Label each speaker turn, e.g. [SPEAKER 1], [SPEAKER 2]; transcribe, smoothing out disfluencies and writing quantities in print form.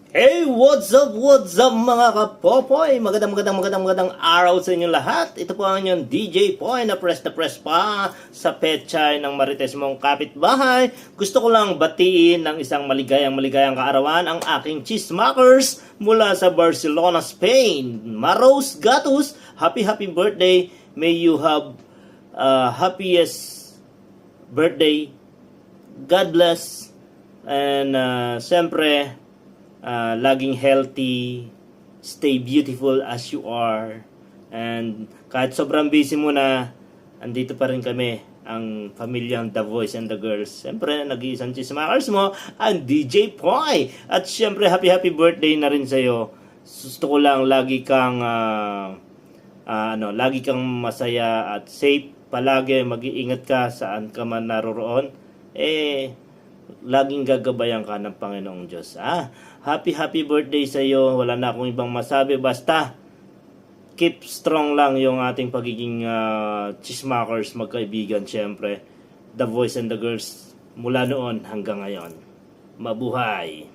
[SPEAKER 1] Hey, what's up mga kapopoy? Magandang araw sa inyong lahat. Ito po ang inyong DJ Poy na press pa sa pechay ng marites mong kapitbahay. Gusto ko lang batiin ng isang maligayang kaarawan ang aking chismakers mula sa Barcelona, Spain. Maros Gatus, happy birthday. May you have happiest birthday. God bless. And siyempre, laging healthy, stay beautiful as you are. And kahit sobrang busy mo na, andito pa rin kami, ang pamilyang The Voice and the Girls. Siyempre, nag-iisang chismakers mo, ang DJ Poy. At siyempre, happy birthday na rin sa'yo. Gusto ko lang lagi kang masaya at safe palagi. Mag-iingat ka saan ka man naroroon. Laging gagabayan ka ng Panginoong Diyos. Happy birthday sa iyo. Wala na akong ibang masabi. Basta, keep strong lang yung ating pagiging chismakers, magkaibigan, syempre. The Voice and the Girls, mula noon hanggang ngayon. Mabuhay!